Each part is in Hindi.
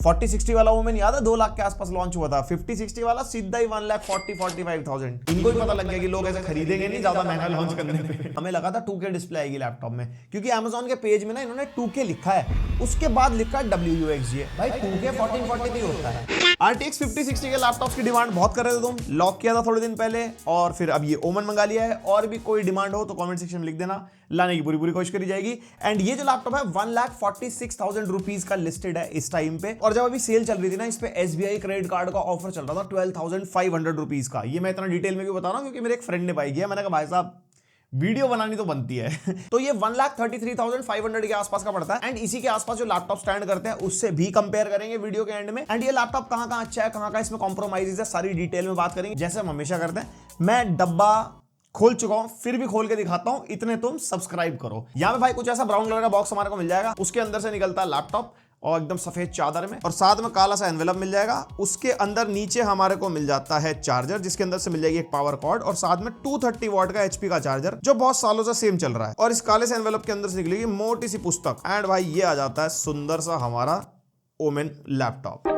4060 वाला वो मैंने याद है 2 लाख के आसपास लॉन्च हुआ था। 5060 वाला सीधा ही 1,40,45,000। इनको भी पता लग गया कि लोग ऐसे खरीदेंगे नहीं ज्यादा महंगा लॉन्च करने पे। हमें लगा था 2K डिस्प्ले आएगी लैपटॉप में, क्योंकि Amazon के पेज में ना इन्होंने 2K लिखा है, उसके बाद लिखा है WUXGA। भाई 2K 1440p होता है। RTX 5060 के लैपटॉप्स की डिमांड बहुत कर रहे थे तुम, लॉक किया था थोड़े दिन पहले, और फिर अब ये ओमन मंगा लिया है। और भी कोई डिमांड हो तो कमेंट सेक्शन में लिख देना, लाने की पूरी कोशिश करी जाएगी। एंड ये जो लैपटॉप है 1,46,000 रुपीज का लिस्टेड है इस टाइम पे। और जब अभी सेल चल रही थी ना, इस पे SBI क्रेडिट कार्ड का ऑफर चल रहा था 12,500 रुपीज का। ये मैं इतना डिटेल में क्यों बता रहा हूं, क्योंकि मेरे एक फ्रेंड ने बाई किया। मैंने कहा भाई साहब वीडियो बनानी तो बनती है। तो ये 1,33,500 के आसपास का पड़ता है। एंड इसी के आसपास जो लैपटॉप स्टैंड करते हैं उससे भी कंपेयर करेंगे वीडियो के एंड में। एंड ये लैपटॉप कहां अच्छा है, कहां इसमें कॉम्प्रोमाइज है, सारी डिटेल में बात करेंगे, जैसे हम हमेशा करते हैं। मैं डब्बा खोल चुका हूं, फिर भी खोल के दिखाता हूं, इतने तुम सब्सक्राइब करो। यहां पे भाई कुछ ऐसा ब्राउन कलर का बॉक्स हमारे को मिल जाएगा, उसके अंदर से निकलता है लैपटॉप और एकदम सफेद चादर में, और साथ में काला सा एनवेलप मिल जाएगा। उसके अंदर नीचे हमारे को मिल जाता है चार्जर, जिसके अंदर से मिल जाएगी एक पावर कॉर्ड, और साथ में 230 वॉट का HP का चार्जर, जो बहुत सालों से सेम चल रहा है। और इस काले से एनवेलप के अंदर से निकलेगी मोटी सी पुस्तक। एंड भाई ये आ जाता है सुंदर सा हमारा ओमेन लैपटॉप।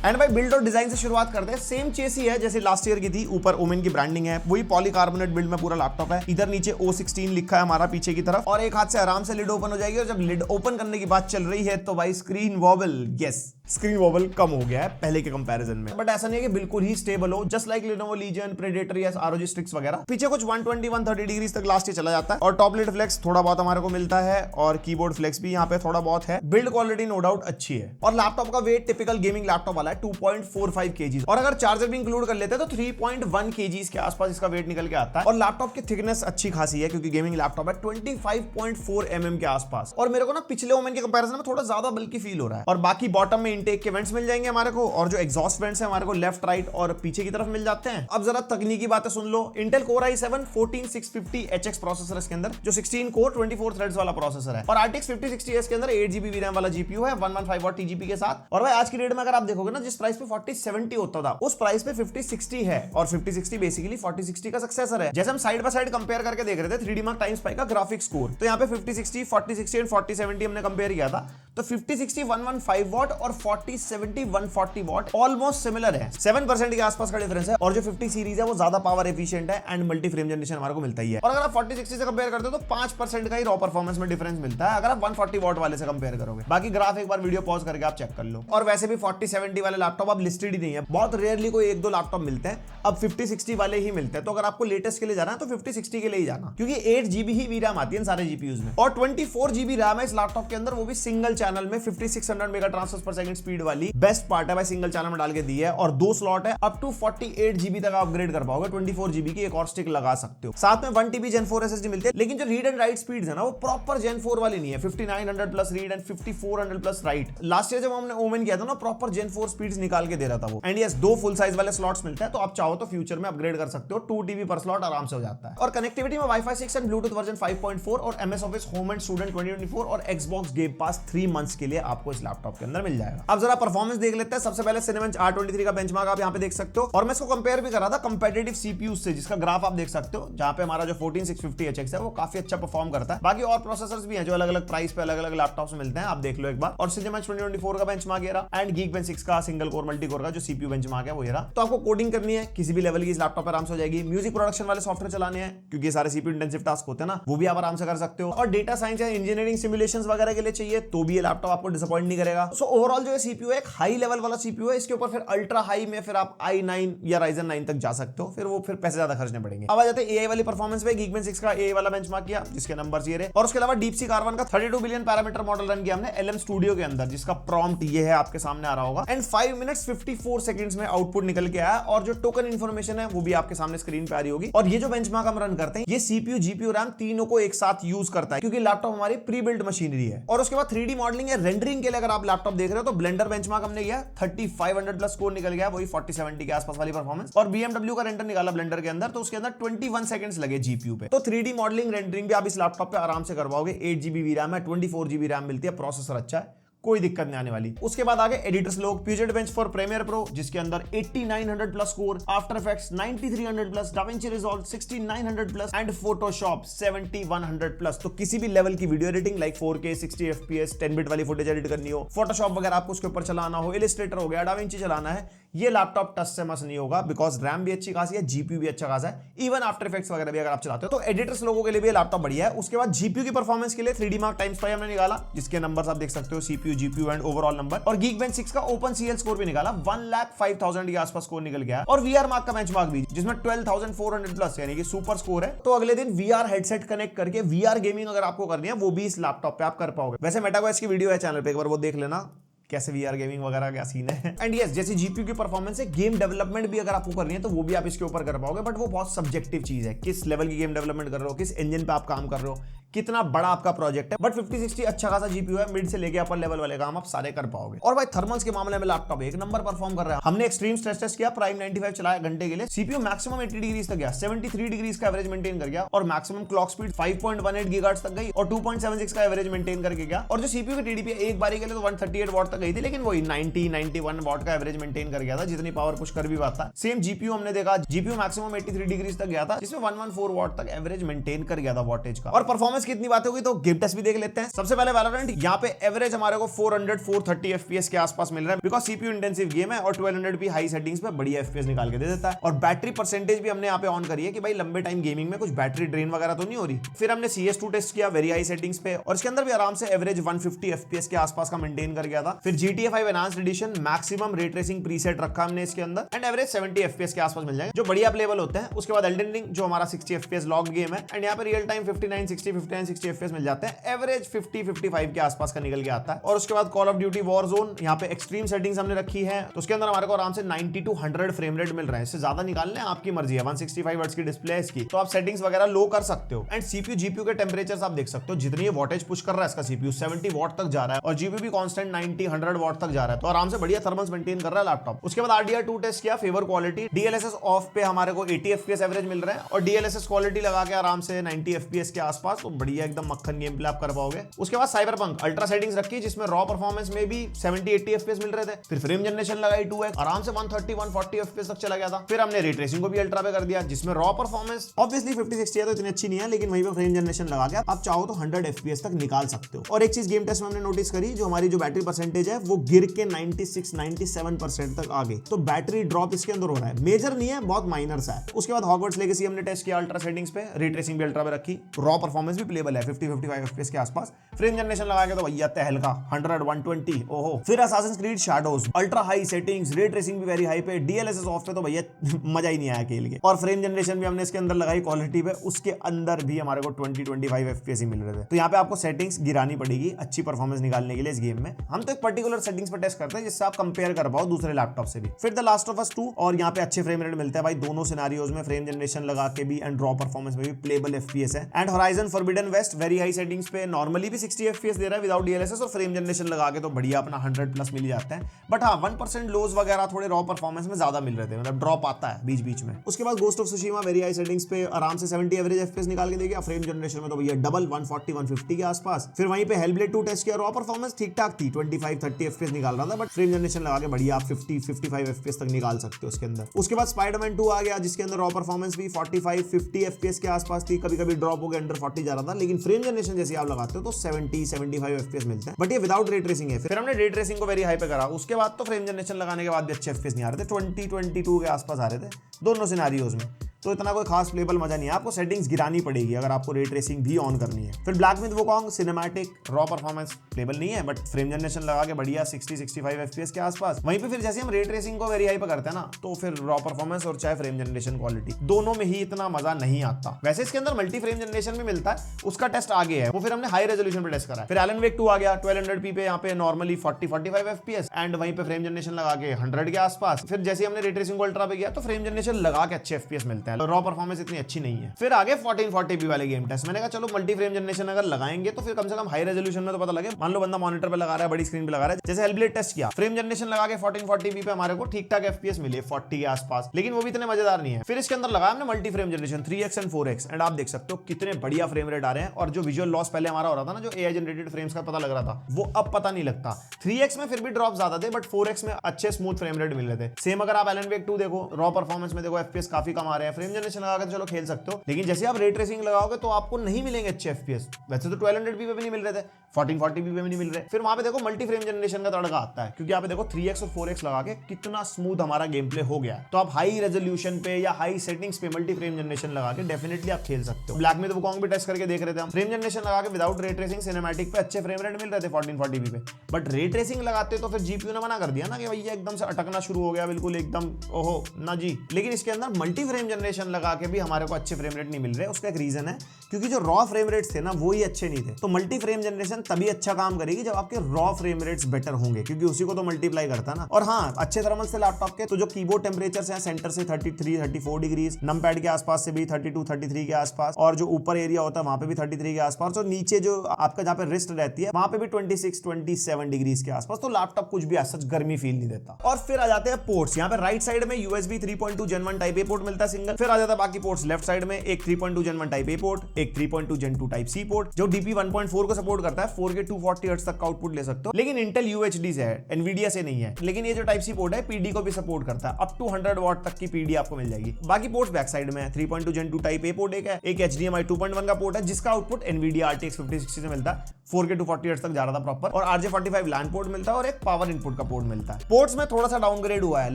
एंड भाई बिल्ड और डिजाइन से शुरुआत करते हैं। सेम चेस ही है जैसे लास्ट ईयर की थी, ऊपर ओमेन की ब्रांडिंग है, वही पॉलीकार्बोनेट बिल्ड में पूरा लैपटॉप है। इधर नीचे O16 लिखा है हमारा पीछे की तरफ, और एक हाथ से आराम से लिड ओपन हो जाएगी। और जब लिड ओपन करने की बात चल रही है तो भाई screen wobble, yes screen wobble कम हो गया है पहले के कंपैरिजन में, बट ऐसा नहीं है कि बिल्कुल ही स्टेबल हो, just like Lenovo Legion, Predator या ROG Strix वगैरह। पीछे कुछ 120-130 डिग्री तक लास्ट ईयर चला जाता है, और टॉप लिड फ्लेक्स थोड़ा बहुत हमारे को मिलता है, और कीबोर्ड फ्लेक्स भी यहाँ पे थोड़ा बहुत है। बिल्ड क्वालिटी नो डाउट अच्छी है, और लैपटॉप का वेट टिपिकल गेमिंग लैपटॉप वाला है 2.45 kg, और अगर चार्जर भी इंक्लूड कर लेते हैं तो 3.1 kg के आसपास इसका वेट निकल के आता है। और लैपटॉप की थिकनेस अच्छी खासी है, क्योंकि गेमिंग लैपटॉप है 25.4 mm के आसपास। और मेरे को ना पिछले ओमेन के कंपैरिजन में थोड़ा ज्यादा बल्कि फील हो रहा है। और बाकी बॉटम में इंटेक के वेंट्स मिल जाएंगे हमारे को, और जो एग्जॉस्ट वेंट्स है हमारे को लेफ्ट राइट और पीछे की तरफ मिल जाते हैं। अब जरा तकनीकी बातें सुन लो। Intel Core i7 14650HX processor है इसके अंदर, जो 16 कोर 24 थ्रेड्स वाला प्रोसेसर है। और RTX 5060 के अंदर 8GB VRAM वाला GPU है 115 वाट TGP के साथ। और भाई आज की डेट में अगर आप देखोगे ना, जिस प्राइस पे 4070 होता था, उस प्राइस पे 5060 है। और 5060 बेसिकली 4060 का सक्सेसर है। जैसे हम साइड बाय साइड कंपेयर करके देख रहे थे 3D Mark Time का ग्राफिक्स स्कोर, तो यहाँ पे 5060, 4060 एंड 4070 हमने कंपेयर किया था, तो 5060 115 वॉट और 4070 140 वॉट ऑलमोस्ट सिमिलर है। 7% के आसपास का डिफरेंस है। और जो 50 सीरीज है वो ज्यादा पावर एफिशिएंट है, एंड मल्टी फ्रेम जनरेशन हमारे को मिलता ही है। और अगर आप 4060 से कंपेयर करते हो तो 5% का ही रॉ परफॉर्मेंस में डिफरेंस मिलता है, अगर आप 140 वॉट वाले से कंपेयर करोगे। बाकी ग्राफ एक बार वीडियो पॉज करके आप चेक कर लो। और वैसे भी 4070 वाले लैपटॉप अब लिस्टेड ही नहीं है, बहुत रेयरली कोई एक दो लैपटॉप मिलते हैं, अब 5060 वाले ही मिलते हैं। तो अगर आपको लेटेस्ट के लिए जाना है तो 5060 के लिए ही जाना, क्योंकि 8GB ही VRAM आती है सारे GPUs में, और 24GB RAM है इस लैपटॉप के अंदर, वो भी सिंगल चैनल में 5600 मेगा ट्रांसफर पर सेकंड स्पीड वाली। बेस्ट पार्ट है भाई, सिंगल चैनल में डाल के दी है, और 2 स्लॉट है, अप टू 48GB तक अपग्रेड कर पाओगे। 24GB की एक और स्टिक लगा सकते हो। साथ में 1TB Gen 4 SSD मिलती है, लेकिन जो रीड एंड राइट स्पीड्स है ना, वो प्रॉपर Gen 4 वाली नहीं है। 5900 plus read and 5400 plus right. Last year जब हमने ओमेन किया था ना, प्रॉपर Gen 4 स्पीड्स निकाल के दे रहा था वो। एंड यस 2 फुल साइज वाले स्लॉट्स मिलते हैं, तो आप चाहो तो फ्यूचर में अपग्रेड कर सकते हो, 2TB पर स्लॉट आराम से हो जाता है। और कनेक्टिविटी में Wi-Fi 6 एंड Bluetooth वर्जन 5.4 और MS Office Home and Student 2024 और Xbox Game Pass 3 मंथ्स के लिए आपको इस लैपटॉप के अंदर मिल जाएगा। अब जरा परफॉर्मेंस देख लेते हैं। सबसे पहले Cinebench R23 का बेंचमार्क आप यहां पे देख सकते हो, और मैं इसको कंपेयर भी कर रहा था कंपेटिटिव CPU से, जिसका ग्राफ आप देख सकते हो, जहां पे हमारा जो 14650HX है वो काफी अच्छा परफॉर्म करता है। बाकी और प्रोसेसर्स भी हैं जो अलग अलग प्राइस पे अलग अलग लैपटॉप्स में मिलते हैं, आप देख लो एक बार। और Cinebench 2024 का बेंचमार्क ये रहा, एंड Geekbench 6 का सिंगल कोर मल्टी कोर का जो CPU बेंचमार्क है वो ये रहा। तो आपको कोडिंग करनी है किसी भी लेवल की, इस लैपटॉप पर आराम से हो जाएगी। म्यूजिक प्रोडक्शन वाले सॉफ्टवेयर चलाने हैं, क्योंकि ये सारे CPU इंटेंसिव टास्क होते हैं ना, वो भी आप आराम से कर सकते हो। और डेटा साइंस या इंजीनियरिंग सिमुलेशंस वगैरह के लिए चाहिए तो भी ये लैपटॉप आपको डिसअपॉइंट नहीं करेगा। सो ओवरऑल जो CPU है एक हाई लेवल वाला CPU है। इसके ऊपर फिर अल्ट्रा हाई में फिर आप i9 या Ryzen 9 तक जा सकते हो, फिर वो फिर पैसे ज्यादा खर्चने पड़ेंगे। अब आ जाते हैं AI वाली परफॉर्मेंस पे। Geekbench 6 का AI वाला बेंचमार्क किया, जिसके नंबर्स ये रहे। और उसके अलावा DeepSeek R1 का 32 बिलियन पैरामीटर मॉडल रन किया हमने LM स्टूडियो के अंदर, जिसका प्रॉम्प्ट ये है, आपके सामने आ रहा होगा। एंड 5 मिनट्स 54 सेकंड्स में आउटपुट निकल के आया, और जो टोकन इन्फॉर्मेशन है वो भी आपके सामने स्क्रीन पे आ रही होगी। और ये जो बेंचमार्क हम रन करते हैं, ये CPU GPU RAM तीनों को एक साथ यूज करता है, क्योंकि लैपटॉप हमारी प्री बिल्ड मशीनरी है। और उसके बाद 3D मॉडलिंग या रेंडरिंग के लिए अगर आप लैपटॉप देख रहे हो तो ब्लेंडर बेंचमार्क हमने किया 3500 प्लस स्कोर निकल गया, वही 4070 के आसपास वाली परफॉर्मेंस। और BMW का रेंडर निकाला ब्लेंडर के अंदर, तो उसके अंदर 21 सेकंड्स लगे GPU पे। तो 3D मॉडलिंग रेंडरिंग भी आप इस लैपटॉप पे आराम से करवाओगे। 8GB VRAM है, 24GB RAM मिलती है, प्रोसेसर अच्छा है, कोई दिक्कत नहीं आने वाली। उसके बाद आगे एडिटर्स लोग, Puget Bench for premiere pro जिसके अंदर 8900 plus core, after effects 9300 plus, DaVinci Resolve 6900 plus and photoshop 7100 plus. तो किसी भी लेवल की video editing like 4K 60 FPS 10 bit वाली फुटेज एडिट करनी हो, फोटोशॉप वगैरह आपको उसके ऊपर चलाना हो, इलिस्ट्रेटर हो गया, DaVinci चलाना है, ये लैपटॉप टच से मस नहीं होगा बिकॉज रैम भी अच्छी खासी है, जीपीयू भी अच्छा खासा है, इवन आफ्टर इफेक्ट्स वगैरह भी अगर आप चलाते हो तो एडिटर्स लोगों के लिए भी लैपटॉप बढ़िया है। उसके बाद जीपीयू की परफॉर्मेंस के लिए 3D Mark X5 हमने निकाला जिसके नंबर्स आप देख सकते हो, CPU, GPU and overall number. और Geekbench 6 का OpenCL स्कोर भी निकाला, 1,05,000 के आसपास स्कोर निकल गया। और VR Mark का बेंचमार्क भी जिसमें 12,400 प्लस यानी कि सुपर स्कोर है। तो अगले दिन VR हेडसेट कनेक्ट करके VR गेमिंग अगर आपको करनी है वो भी इस लैपटॉप पे आप कर पाओगे। वैसे मेटाक्वेस्ट की वीडियो है चैनल पे, एक बार वो देख लेना कैसे VR गेमिंग वगैरह क्या सीन है। एंड यस, जैसे जीपीयू की परफॉर्मेंस है, गेम डेवलपमेंट भी अगर आपको करनी है तो वो भी आप इसके ऊपर कर पाओगे, बट वो बहुत सब्जेक्टिव चीज है, किस लेवल की गेम डेवलपमेंट कर रहे हो, किस इंजन पे आप काम कर रहे हो, कितना बड़ा आपका प्रोजेक्ट है। बट 5060 अच्छा खासा जीपीयू है, मिड से लेके अपर लेवल वाले काम आप सारे कर पाओगे। और भाई थर्मल्स के मामले में लैपटॉप एक नंबर परफॉर्म कर रहा है। हमने एक्सट्रीम स्ट्रेस टेस्ट किया, प्राइम 95 चलाया घंटे के लिए, सीपीयू मैक्सिमम 80 डिग्री तक गया, 73 डिग्री का एवरेज मेंटेन कर गया और मैक्सिमम क्लॉक स्पीड 5.18 गीगाहर्ट्ज तक गई और 2.76 का एवरेज मेंटेन करके गया। और जो सीपीयू की टीडीपी एक बारी के लिए तो 138 वॉट तक गई थी, लेकिन वही 91 वॉट का एवरेज मेंटेन कर गया था, जितनी पावर पुश कर भी पाता। सेम जीपीयू हमने देखा, जीपीयू मैक्सिमम 83 डिग्री तक गया था जिसमें 114 वॉट तक एवरेज मेंटेन कर गया था वॉटेज का। और परफॉर्मेंस की इतनी बात होगी तो गेम टेस्ट भी देख लेते हैं। सबसे पहले वैलोरेंट, यहाँ पे एवरेज हमारे को 430 FPS के आसपास मिल रहा है बिकॉज सीपीयू इंटेंसिव गेम है और 1200p हाई सेटिंग्स पे बढ़िया FPS निकाल के दे देता है। और बैटरी परसेंटेज भी हमने यहाँ पे ऑन करी है कि भाई लंबे टाइम गेमिंग में कुछ बैटरी ड्रेन वगैरह तो नहीं हो रही। फिर हमने CS2 टेस्ट किया वेरी हाई सेटिंग्स पे और इसके अंदर भी आराम से एवरेज 150 FPS के आसपास का मेंटेन कर गया था। फिर GTA 5 enhanced edition maximum ray tracing preset रखा हमने इसके अंदर एंड एवरेज 70 FPS के आसपास मिल जाएंगे जो बढ़िया प्लेबल होते हैं। उसके बाद एल्डन रिंग जो हमारा 60 FPS लॉक्ड गेम है एंड यहाँ पे रियल टाइम 59-60 FPS मिल जाते हैं, एवरेज 50-55 के आसपास का निकल के आता है। और उसके बाद कॉल ऑफ ड्यूटी वॉरजोन, यहाँ पे एक्सट्रीम सेटिंग्स हमने रखी है तो उसके अंदर हमारे को आराम से 90 to 100 फ्रेम रेट मिल रहा है। इससे ज्यादा निकालने आपकी मर्जी है, 165 हर्ट्ज की डिस्प्ले है इसकी, तो आप सेटिंग्स वगैरह लो कर सकते हो। एंड सीपीयू जीपीयू के टेंपरेचर्स आप देख सकते हो, जितनी वॉटेज पुश कर रहा है इसका सीपीयू 70 वॉट तक जा रहा है और जीपीयू भी कांस्टेंट 90-100 वॉट तक जा रहा है, तो आराम से बढ़िया थर्मल्स मेंटेन कर रहा है लैपटॉप। उसके बाद RDR2 टेस्ट किया, फेवर क्वालिटी, DLSS ऑफ पे हमारे को 80 FPS एवरेज मिल रहा है और DLSS क्वालिटी लगा के आराम से 90 FPS के आसपास, तो बढ़िया एकदम मक्खन गेम प्ले आप कर पाओगे। उसके बाद साइबरपंक अल्ट्रा सेटिंग्स रखी जिसमें रॉ परफॉर्मेंस में भी 70-80 FPS मिल रहे थे। फिर फ्रेम जनरेशन लगाई 2x, आराम से 130-140 FPS तक चला गया था। फिर हमने रे ट्रेसिंग को भी अल्ट्रा पे कर दिया जिसमें रॉ परफॉर्मेंस ऑब्वियसली 5060 है तो इतनी अच्छी नहीं है, लेकिन वहीं पे फ्रेम जनरेशन लगा के आप चाहो तो 100 FPS तक निकाल सकते हो। और एक चीज गेम टेस्ट में हमने नोटिस करी, जो हमारी जो बैटरी परसेंटेज है वो गिर के 96-97% तक आ गई, तो बैटरी ड्रॉप इसके अंदर हो रहा है, मेजर नहीं है, बहुत माइनर सा है। उसके बाद हॉगवर्ट्स लेगेसी हमने टेस्ट किया अल्ट्रा सेटिंग्स पे, रे ट्रेसिंग भी अल्ट्रा पे रखी, रॉ परफॉर्मेंस भी प्लेबल है 50-55 FPS के आसपास। फ्रेम जनरेशन लगा के तो भैया तहलका 100-120, ओहो। फिर Assassin's creed shadows ultra high settings, ray tracing भी वेरी हाई पे, DLSS ऑफ पे, तो भैया मजा ही नहीं आया खेल के। और फ्रेम जनरेशन भी हमने इसके अंदर लगाई क्वालिटी पे, उसके अंदर भी हमारे को 20-25 FPS ही मिल रहे थे। तो यहाँ पे आपको सेटिंग्स गिरानी पड़ेगी अच्छी परफॉर्मेंस निकालने के लिए इस गेम में। हम तो एक पर्टिकुलर सेटिंग्स पर टेस्ट करते हैं जिससे आप कंपेयर कर पाओ दूसरे लैपटॉप से भी। फिर द लास्ट ऑफ अस 2, और यहाँ पे अच्छे फ्रेम रेट मिलते हैं भाई दोनों सिनेरियोज में, फ्रेम जनरेशन लगा के भी एंड रॉ परफॉर्मेंस में भी प्लेबल FPS है। And horizon forbidden west very high settings पे नॉर्मली भी 60 FPS दे रहा है विदाउट DLSS, और फ्रेम जनरेशन लगा के तो बढ़िया अपना 100 प्लस मिल जाता है। बट हाँ 1% लोज वगैरह थोड़े रॉ परफॉर्मेंस में ज्यादा मिल रहे थे, मतलब ड्रॉप आता है बीच बीच में। उसके बाद ghost of सुशीमा very high settings पे आराम से 70 एवरेज FPS निकाल के देगा, फ्रेम जनरेशन में तो भैया डबल 140-150 के आसपास। फिर वहीं पे हेलब्लेड 2 टेस्ट किया, रॉ परफॉर्मेंस ठीक ठाक थी, 25-30 FPS निकाल रहा था, बट फ्रेम जनरेशन लगा के बढ़िया आप 50-55 FPS तक निकाल सकते हो उसके अंदर। उसके बाद स्पाइडरमैन 2 आ गया जिसके अंदर रॉ परफॉर्मेंस भी 45-50 FPS के आसपास थी, कभी कभी ड्रॉप हो गया अंडर 40 जा रहा था, लेकिन फ्रेम जनरेशन जैसे आप लगाते हो तो 70-75 FPS मिलते हैं, बट ये विदाउट रे ट्रेसिंग है। फिर हमने रे ट्रेसिंग को वेरी हाई पे करा, उसके बाद तो फ्रेम जनरेशन लगाने के बाद भी अच्छे FPS नहीं आ रहे थे, 20-22 के आसपास आ रहे थे दोनों सिनेरियोज में, तो इतना कोई खास प्लेबल मजा नहीं है। आपको सेटिंग्स गिरानी पड़ेगी अगर आपको रे ट्रेसिंग भी ऑन करनी है। फिर black myth Wukong cinematic raw performance payable नहीं है, बट फ्रेम जनरेशन लगा के बढ़िया 60-65 FPS के आसपास। वहीं पे फिर जैसे हम रे ट्रेसिंग को वेरी हाई पे करते हैं ना, तो फिर रॉ परफॉर्मेंस और चाहे फ्रेम जनरेशन क्वालिटी दोनों में ही इतना मजा नहीं आता। वैसे इसके अंदर मल्टी फ्रेम जनरेशन भी मिलता है, उसका टेस्ट आगे है, वो फिर हमने हाई रेजोल्यूशन पे टेस्ट करा है। फिर एलन वेक 2 आ गया 1200p पे, यहाँ पे नॉर्मली 40-45 FPS एंड वहीं पे फ्रेम जनरेशन लगा के 100 के आसपास। फिर जैसे हमने रे ट्रेसिंग को अल्ट्रा पे किया तो फ्रेम जनरेशन लगा के अच्छे FPS मिलते हैं। सकते हैं, रॉ परफॉर्मेंस इतनी अच्छी नहीं है। फिर आगे 1440p वाले गेम टेस्ट। मैंने कहा चलो मल्टी फ्रेम जनरेशन अगर लगाएंगे तो फिर कम से कम हाई रेजोल्यूशन में तो पता लगे। मान लो बंदा मॉनिटर पे लगा रहा है, बड़ी स्क्रीन पे लगा रहा है, जैसे हेलब्लेड टेस्ट किया, फ्रेम जनरेशन लगा के 1440p पे हमारे को ठीक ठाक FPS मिले 40 के आसपास, लेकिन वो भी इतने मजेदार नहीं है। फिर इसके अंदर लगाया हमने multi frame generation 3x and 4x, and आप देख सकते हो कितने बढ़िया फ्रेम रेट आ रहे हैं। और जो विजुअल लॉस पहले हमारा हो रहा था ना, जो AI जनरेटेड फ्रेम्स का पता लग रहा था, वो अब पता नहीं लगता। 3x में फिर भी ड्रॉप ज्यादा थे, बट 4x में अच्छे स्मूथ फ्रेम रेट मिल रहे थे। सेम अगर आप एलन वेक 2 देखो, रॉ परफॉर्मेंस में देखो FPS काफी कम आ रहे हैं। फ्रेम जनरेशन लगाकर चलो खेल सकते हो, लेकिन जैसे आप रे ट्रेसिंग लगाओगे तो आपको नहीं मिलेंगे अच्छे FPS। वैसे तो 1200p पे भी नहीं मिल रहे थे, 1440p पे भी नहीं मिल रहे। फिर वहां पे देखो मल्टी फ्रेम जनरेशन का तड़का आता है, क्योंकि यहाँ पे देखो 3x और 4x लगा के कितना स्मूथ हमारा गेम प्ले हो गया। तो आप हाई रेजोल्यूशन पे या हाई सेटिंग्स पे मल्टी फ्रेम जनरेशन लगा के डेफिनेटली आप खेल सकते हो। ब्लैक में तो वुकोंग भी टेस्ट करके देख रहे थे हम, फ्रेम जनरेशन लगा के विदाउट रे ट्रेसिंग सिनेमैटिक पे अच्छे फ्रेम रेट मिल रहे थे 1440p पे। बट रे ट्रेसिंग लगाते तो फिर GPU ने मना कर दिया ना कि भैया एकदम से अटकना शुरू हो गया, बिल्कुल एकदम ओहो ना जी। लेकिन इसके अंदर मल्टी फ्रेम जनरेशन लगा के भी हमारे को अच्छे फ्रेम रेट नहीं मिल रहे। उसका एक रीजन है, क्योंकि जो रॉ फ्रेम रेट्स थे ना वो ही अच्छे नहीं थे। तो मल्टी फ्रेम जनरेशन तभी अच्छा काम करेगी जब आपके रॉ फ्रेम रेट्स बेटर होंगे, क्योंकि उसी को तो मल्टीप्लाई करता है ना। और हाँ, अच्छे थर्मल्स से लैपटॉप के तो जो कीबोर्ड टेम्परेचर है सेंटर से 33-34 डिग्रीज, नमपैड के आसपास से भी 32-33 के आसपास, और जो ऊपर एरिया होता है वहां पे भी 33 के आसपास, और नीचे जो आपका जहां पे रिस्ट रहती है वहां पे भी 26-27 डिग्रीज के आसपास। तो लैपटॉप कुछ भी सच गर्मी फील नहीं देता। और फिर आ जाते हैं पोर्ट्स। यहाँ पे राइट साइड में USB 3.2 Gen 1 type A port मिलता है सिंगल। फिर आ जाता है बाकी पोर्ट्स लेफ्ट साइड में, एक 3.2 Gen 1 टाइप A पोर्ट, एक 3.2 Gen 2 टाइप C पोर्ट, जो DP 1.4 को सपोर्ट करता है। 4K 240 हर्ट्ज तक का आउटपुट ले सकते हो, लेकिन इंटेल UHD से है, एनवीडिया से नहीं है। लेकिन ये जो टाइप C पोर्ट है PD को भी सपोर्ट करता है, अप टू 100 वॉट तक की PD आपको मिल जाएगी। बाकी पोर्ट्स बैक साइड में है, 3.2 Gen 2 टाइप A पोर्ट एक है, एक HDMI 2.1 का पोर्ट है जिसका आउटपुट एनवीडिया RTX 5060 से मिलता है, 4K 240 हर्ट्ज तक जा रहा था प्रॉपर, और RJ45 LAN पोर्ट मिलता है और एक पावर इनपुट का पोर्ट मिलता है। पोर्ट्स में थोड़ा सा डाउनग्रेड हुआ है।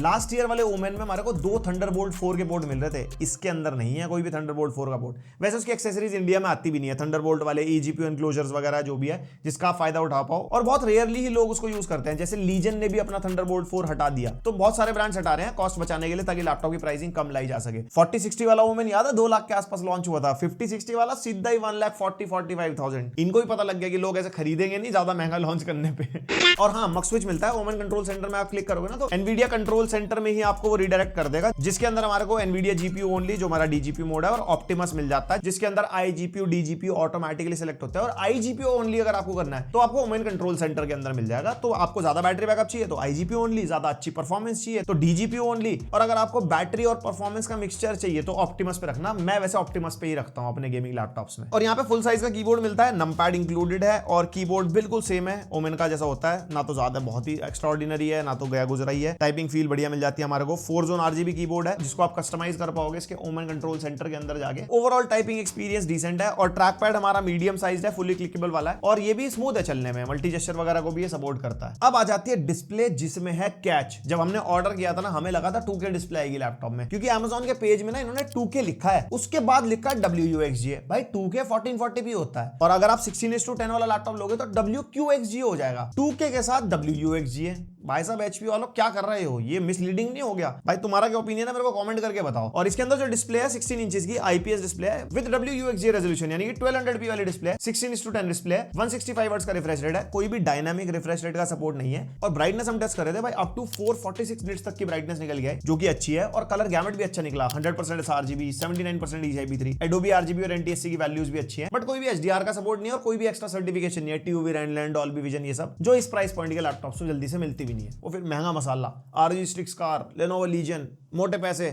लास्ट ईयर वाले ओमेन में हमारे को 2 थंडरबोल्ट 4 के पोर्ट मिल रहे थे, इसके अंदर नहीं है कोई भी थंडरबोल्ट 4 का पोर्ट। वैसे उसकी एक्सेसरीज इंडिया में आती भी नहीं है, थंडरबोल्ट वाले eGPU एनक्लोजर्स वगैरह जो भी है, जिसका आप फायदा उठा पाओ, और बहुत रेयरली ही लोग उसको यूज करते हैं। जैसे लीजन ने भी अपना थंडरबोल्ट 4 हटा दिया, तो बहुत सारे ब्रांड्स हटा रहे हैं कॉस्ट बचाने के लिए, ताकि लैपटॉप की प्राइसिंग कम लाई जा सके। 4060 वाला ओमेन याद है 2 लाख के आसपास लॉन्च हुआ था, 5060 वाला सीधा ही 1,40,45,000। इनको भी पता लग गया कि लोग ऐसे खरीदेंगे नहीं ज्यादा महंगा लॉन्च करने पे। और हाँ, मक स्विच मिलता है ओमेन कंट्रोल सेंटर में। आप क्लिक करोगे ना तो एनवीडिया कंट्रोल सेंटर में ही आपको वो रिडायरेक्ट कर देगा, जिसके अंदर हमारे को एनवीडिया GPU ओनली, जो हमारा DGPU मोड है, और ऑप्टिमस मिल जाता है, जिसके अंदर iGPU DGPU ऑटोमेटिकली सिलेक्ट होता है। और iGPU ओनली अगर आपको करना है तो आपको ओमेन कंट्रोल सेंटर के अंदर मिल जाएगा। तो आपको ज्यादा बैटरी बैकअप चाहिए तो iGPU ओनली, ज्यादा अच्छी परफॉर्मेंस चाहिए तो DGPU ओनली, और अगर आपको बैटरी और परफॉर्मेंस का मिक्सचर चाहिए तो ऑप्टिमस पे रखना। मैं वैसे ऑप्टिमस पे ही रखता हूं अपने गेमिंग लैपटॉप्स में। और यहाँ पे फुल साइज का कीबोर्ड मिलता है, नमपैड इंक्लूडेड है, और कीबोर्ड बिल्कुल सेम है ओमेन का जैसा होता है, ना तो ज्यादा बहुत ही एक्स्ट्राऑर्डिनरी है, ना तो गया गुजरा ही है। टाइपिंग फील बढ़िया मिल जाती है हमारे को। 4 जोन RGB कीबोर्ड है, जिसको आप कस्टमाइज कर पाओगे इसके ओमेन कंट्रोल सेंटर के अंदर जाके। ओवरऑल टाइपिंग एक्सपीरियंस डिसेंट है, और ट्रैक पैड हमारा मीडियम साइज है, फुली क्लिकेबल वाला है, और ये भी स्मूथ है चलने में, मल्टी जेस्चर वगैरह को भी ये सपोर्ट करता है। अब आ जाती है डिस्प्ले, जिसमें है कैच। जब हमने ऑर्डर किया था ना, हमें लगा था 2K डिस्प्ले आएगी लैपटॉप में, क्योंकि Amazon के पेज में ना इन्होंने 2K लिखा है, उसके बाद लिखा है WUXGA। भाई 2K 1440p होता है, और अगर आप 16:10 वाला लैपटॉप लोगे तो WQXGA हो जाएगा, 2K के साथ WUXGA। भाई साहब HP वालों क्या कर रहे हो, ये मिसलीडिंग नहीं हो गया? भाई तुम्हारा क्या ओपिनियन है मेरे को कमेंट करके बताओ। और इसके अंदर जो डिस्प्ले है 16 इंचेस की IPS डिस्प्ले है विद WUXGA रेजोल्यूशन, यानी कि 1200p वाली डिस्प्ले है, 16:10 डिस्प्ले है, 165 हर्ट्ज का रिफ्रेश रेट है, कोई भी डायनामिक रिफ्रेश रेट का सपोर्ट नहीं है। और ब्राइटनेस हम टेस्ट कर रहे थे भाई, अप टू 446 निट्स तक की ब्राइटनेस निकल गया है, जो कि अच्छी है। और कलर गैमेट भी अच्छा निकला, 100% sRGB, 79% EIP3, Adobe RGB और NTSC की वैल्यूज भी अच्छी है। बट कोई भी HDR का सपोर्ट नहीं है, और कोई भी एक्स्ट्रा सर्टिफिकेशन नहीं है, TUV, Randland, Dolby Vision, ये सब जो इस प्राइस पॉइंट के लैपटॉप से जल्दी से मिलती भी नहीं है। वो फिर महंगा मसाला, ROG Strix car, Lenovo Legion, मोटे पैसे,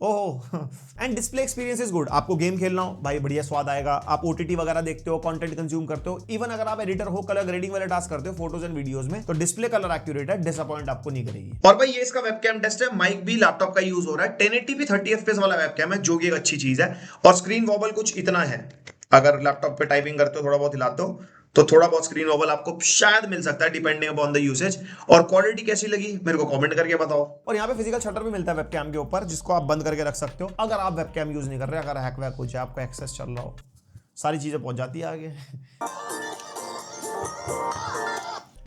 ओहो। And display experience is good. आपको गेम खेलना हो भाई बढ़िया स्वाद आएगा, आप OTT वगैरह देखते हो, कंटेंट कंज्यूम करते हो, इवन अगर आप एडिटर हो, कलर ग्रेडिंग वाले टास्क करते हो फोटोज एंड वीडियोस में, तो डिस्प्ले कलर एक्यूरेट है, डिसअपॉइंट आपको नहीं करेगी। और भाई ये इसका वेबकैम टेस्ट है, माइक भी लैपटॉप का यूज हो रहा है, 1080p 30 FPS वाला वेबकैम है, जो कि एक अच्छी चीज है। और स्क्रीन वॉबल कुछ इतना है, अगर लैपटॉप पे टाइपिंग करते हो, थोड़ा बहुत हिलाते हो, तो थोड़ा बहुत स्क्रीन वॉबल आपको शायद मिल सकता है, डिपेंडिंग अपॉन द यूसेज। और क्वालिटी कैसी लगी मेरे को कमेंट करके बताओ। और यहाँ पे फिजिकल शटर भी मिलता है वेबकैम के ऊपर, जिसको आप बंद करके रख सकते हो अगर आप वेबकैम यूज नहीं कर रहे, अगर हैक वैक हो जाए, आपका एक्सेस चल रहा हो, सारी चीजें पहुंच जाती है आगे।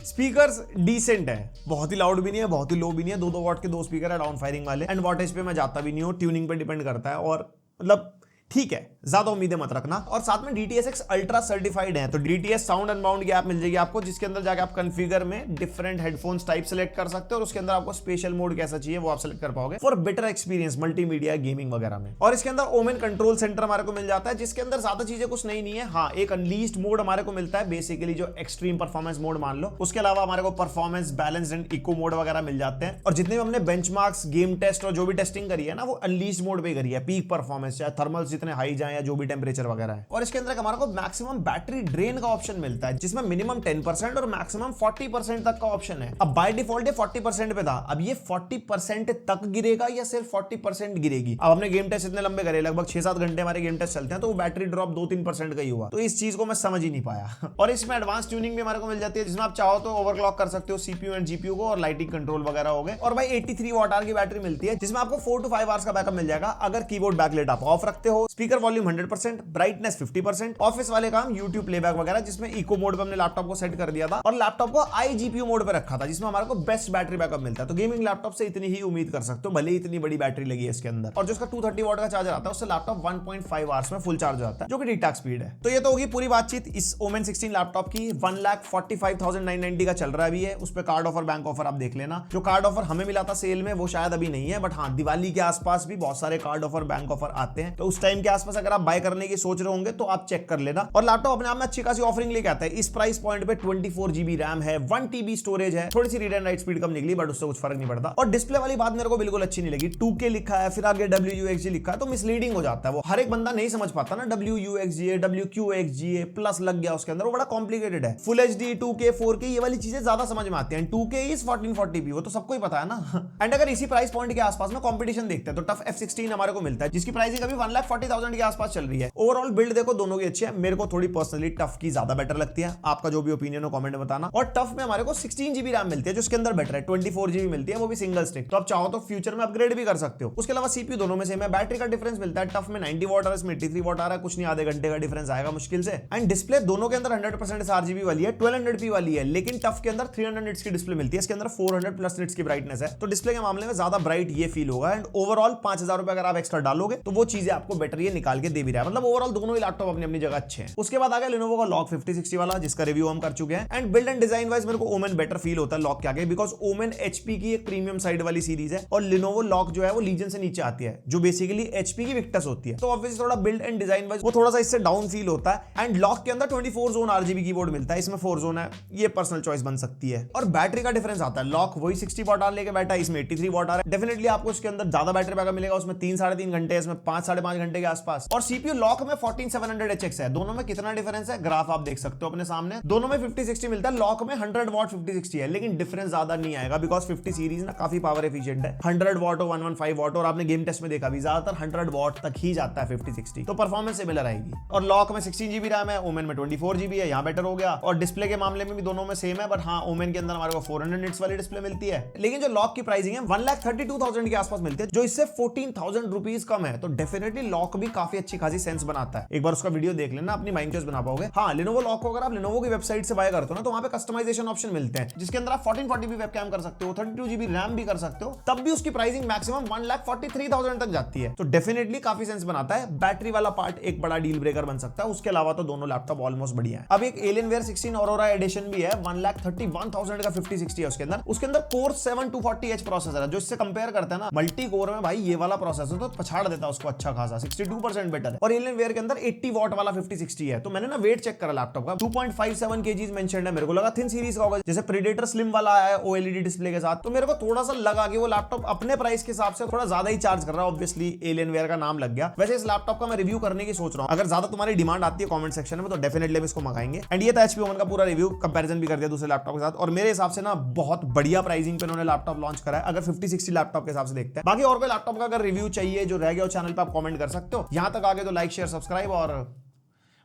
स्पीकर्स डिसेंट है, बहुत ही लाउड भी नहीं है, बहुत ही लो भी नहीं है, 2-2 वॉट के 2 स्पीकर है डाउन फायरिंग वाले। एंड वॉटेज पे मैं जाता भी नहीं हूँ, ट्यूनिंग पे डिपेंड करता है। और मतलब ठीक है, ज्यादा उम्मीदें मत रखना। और साथ में DTS:X अल्ट्रा सर्टिफाइड है, तो DTS साउंड अनबाउंड की ऐप मिल जाएगी आपको, जिसके अंदर जाके आप कॉन्फ़िगर में डिफरेंट हेडफोन्स टाइप सेलेक्ट कर सकते हो और उसके अंदर आपको स्पेशल मोड कैसा चाहिए वो आप सेलेक्ट कर पाओगे for better experience multimedia gaming वगैरह में। और इसके अंदर ओमेन कंट्रोल सेंटर हमारे को मिल जाता है, जिसके अंदर ज्यादा चीजें कुछ नहीं है। हाँ, एक अनलीस्ड मोड हमारे को मिलता है, बेसिकली जो एक्सट्रीम परफॉर्मेंस मोड मान लो। उसके अलावा हमारे को performance, balance and eco mode वगैरह मिल जाते हैं। और जितने भी हमने बेंचमार्क्स, गेम टेस्ट और जो भी टेस्टिंग करी है ना, वो अनलीस्ड मोड पे करी है। पीक परफॉर्मेंस, चाहे थर्मल्स जितने हाई जाए या जो भी टेंपरेचर वगैरह है। और इसके अंदर हमारे को मैक्सिमम बैटरी ड्रेन का ऑप्शन मिलता है, जिसमें मिनिमम 10% और मैक्सिमम 40% तक का ऑप्शन है। अब बाय डिफॉल्ट ये 40% पे था, अब ये 40% तक गिरेगा या सिर्फ 40% गिरेगी। अब हमने गेम टेस्ट इतने लंबे करे, लगभग 6-7 घंटे हमारे गेम टेस्ट चलते हैं, तो वो बैटरी ड्रॉप 2-3% का ही हुआ। तो इस चीज को मैं समझ ही नहीं पाया। और इसमें एडवांस ट्यूनिंग भी हमारे को मिल जाती है, जिसमें आप चाहो तो ओवरक्लॉक कर सकते हो CPU एंड GPU को, और लाइटिंग कंट्रोल वगैरह हो गए। और भाई 83 वॉट की बैटरी मिलती है, जिसमें आपको 4 to 5 आवर्स का बैकअप मिल जाएगा अगर कीबोर्ड बैकलाइट आप ऑफ रखते हो। स्पीकर वॉल्यूम 100%, ब्राइटनेस 50%, ऑफिस वाले काम यूट्यूब प्लेबैक वगैरह, जिसमें इको मोड पे हमने लैपटॉप को सेट कर दिया था और लैपटॉप को iGPU मोड पे रखा था, जिसमें हमारे को बेस्ट बैटरी बैकअप मिलता है। तो गेमिंग लैपटॉप से इतनी ही उम्मीद कर सकते हो, भले ही इतनी बड़ी बैटरी लगी है इसके अंदर। और जो इसका 230 वॉट का चार्जर आता है, उससे लैपटॉप 1.5 आवर्स में फुल चार्ज हो जाता है, जो कि ठीक ठाक स्पीड है। तो ये तो होगी पूरी बातचीत इस ओमेन 16 लैपटॉप की। 1,45,990 का चल रहा है अभी है। उस पे कार्ड ऑफर, बैंक ऑफर आप देख लेना। जो कार्ड ऑफर हमें मिला था सेल में, वो शायद अभी नहीं है, बट हाँ, दिवाली के आसपास भी बहुत सारे कार्ड ऑफर, बैंक ऑफर आते हैं। तो उस टाइम के आसपास अगर आप बाय करने की सोच रहे होंगे तो आप चेक कर लेना। और लैपटॉप अपने आप में अच्छी खासी ऑफरिंग लेके आता है। इस प्राइस पॉइंट पे 24 GB रैम है, 1 TB स्टोरेज है। थोड़ी सी रीड एंड राइट स्पीड कम निकली, बट उससे कुछ फर्क नहीं पड़ता। और डिस्प्ले वाली बात मेरे को बिल्कुल अच्छी नहीं लगी। 2K लिखा है, फिर आगे WUXG लिखा है, तो मिसलीडिंग हो जाता है। वो हर एक बंदा नहीं समझ पाता ना, WUXGA, WQXGA प्लस लग गया उसके अंदर, वो बड़ा कॉम्प्लिकेटेड है। फुल HD, 2K, 4K ये वाली चीजें ज्यादा समझ में आती हैं। 2K इज 1440p, वो तो सबको ही पता है ना। एंड अगर इसी प्राइस पॉइंट के आसपास में कंपटीशन देखते हैं, तो टफ F16 हमारे को मिलता है, जिसकी प्राइसिंग अभी 1,40,000 के आसपास चल रही है। ओवरऑल बिल्ड देखो दोनों की अच्छी है। मेरे को थोड़ी पर्सनली टफ की ज्यादा बेटर लगती है। आपका जो भी ओपिनियन हो कमेंट में बताना। और टफ में हमारे को 16 GB रैम मिलती है, जो इसके अंदर बेटर है। 24 GB मिलती है, वो भी सिंगल स्टिक। तो आप चाहो तो फ्यूचर में अपग्रेड भी कर सकते हो। उसके अलावा CPU दोनों में सेम है। बैटरी का डिफरेंस मिलता है, टफ में 90 वॉट और इसमें 83 वॉट आ रहा है। कुछ नहीं, आधे घंटे का डिफरेंस आएगा मुश्किल से। एंड डिस्प्ले दोनों के अंदर 100% RGB वाली है, 1200p वाली है, लेकिन टफ के अंदर 300 निट्स की डिस्प्ले मिलती है। इसके अंदर 400 प्लस निट्स की ब्राइटनेस है, तो डिस्प्ले के मामले में ज्यादा ब्राइट ये फील होगा। एंड ओवरऑल 5,000 रुपए अगर आप एक्स्ट्रा डालोगे तो वो चीजें आपको बेटर ये निकाल के दे भी रहा है। मतलब ओवरऑल दोनों ही लैपटॉप अपनी अपनी जगह अच्छे हैं। उसके बाद आ गया Lenovo का लॉक 5060 वाला, जिसका रिव्यू हम कर चुके हैं। And build and design wise मेरे को ओमेन बेटर फील होता है लॉक के आगे, बिकॉज ओमेन HP की एक प्रीमियम साइड वाली सीरीज है और Lenovo लॉक जो है वो लीजन से नीचे आती है, जो बेसिकली HP की विक्टस होती है। तो ऑब्वियसली थोड़ा बिल्ड एंड डिजाइन वाइज वो थोड़ा सा इससे डाउन फील होता है। एंड लॉक के अंदर 24 जोन RGB कीबोर्ड मिलता है, इसमें 4 जोन है, ये पर्सनल चॉइस बन सकती है। और बैटरी का डिफरेंस आता है, लॉक वही 60 वॉट आर लेके बैठा है, इसमें 83 वॉट आर है। डेफिनेटली आपको इसके अंदर ज्यादा बैटरी बैकअप मिलेगा, उसमें 3-3.5 घंटे, इसमें 5-5.5 घंटे के आसपास। और CPU लॉक में 14700HX है। दोनों में कितना डिफरेंस है ग्राफ आप देख सकते हो अपने सामने। दोनों में 5060 मिलता है, लॉक में 100 वॉट 5060 है, लेकिन डिफरेंस ज्यादा नहीं आएगा बिकॉज 50 सीरीज ना काफी पावर एफिशिएंट है। 100 वॉट और 115 वॉट, और आपने गेम टेस्ट में देखा भी ज्यादातर 100 वॉट तक ही जाता है 5060, तो परफॉर्मेंस सिमिलर आएगी। और लॉक में 16 GB रैम है, ओमेन में 24 GB है, यहाँ बेटर हो गया। और डिस्प्ले के मामले में भी दोनों में सेम है, बट हाँ, ओमेन के अंदर हमारे को 400 निट्स वाली डिस्प्ले मिलती है, लेकिन जो लॉक की प्राइसिंग है 1,32,000 के आसपास मिलती है, जो इससे 14,000 रुपीज कम है। तो डेफिनेटली लॉक भी काफी अच्छी खासी सेंस बनाता है। एक बार उसका वीडियो देख लेना, अपनी माइंड चॉइस बना पाओगे। हाँ, Lenovo लॉक को अगर आप Lenovo की वेबसाइट से बाय करते हो ना, तो वहां पे कस्टमाइजेशन ऑप्शन मिलते हैं, जिसके अंदर आप 1440p वेबकैम कर सकते हो, 32 GB रैम भी कर सकते हो, तब भी उसकी प्राइसिंग मैक्सिमम 1,43,000 तक जाती है। तो डेफिनेटली काफी सेंस बनाता है। बैटरी वाला पार्ट एक बड़ा डील ब्रेकर बन सकता है, उसके अलावा तो दोनों लैपटॉप ऑलमोस्ट बढ़िया है। अब एक Alienware 16 Aurora एडिशन भी है, 1,31,000 का 5060 है उसके अंदर। उसके अंदर Core 7 240H प्रोसेसर है, जो इससे कंपेयर करते हैं ना मल्टी कोर में, भाई ये वाला प्रोसेसर तो पछाड़ देता है उसको अच्छा खासा, 62% बेटर है। और Alienware के अंदर 80 वॉट वाला 5060 है। तो मैंने ना वेट चेक करा लैपटॉप का, 2.57 kg मेंशन्ड है। मेरे को लगा थिन सीरीज का होगा, जैसे Predator Slim वाला आया है OLED डिस्प्ले के साथ, तो मेरे को थोड़ा सा लगा कि वो लैपटॉप अपने प्राइस के हिसाब से थोड़ा ज्यादा ही चार्ज कर रहा है। ऑब्वियसली Alienware का नाम लग गया। वैसे इस लैपटॉप का मैं रिव्यू करने की सोच रहा हूं, अगर ज्यादा तुम्हारी डिमांड आती है कमेंट सेक्शन में, तो डेफिनेटली हम इसको मंगाएंगे। एंड ये था HP ओमेन का पूरा रिव्यू, कंपैरिजन भी कर दिया दूसरे लैपटॉप के साथ, और मेरे हिसाब से ना बहुत बढ़िया प्राइसिंग पे उन्होंने लैपटॉप लॉन्च करा है, अगर 5060 लैपटॉप के हिसाब से देखते हैं। बाकी और कोई लैपटॉप का अगर रिव्यू चाहिए जो रह गया चैनल पे, आप कमेंट कर सकते हो। यहां तक आगे तो लाइक शेयर सब्सक्राइब, और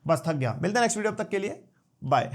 बस थक गया। मिलते हैं नेक्स्ट वीडियो, तक के लिए बाय।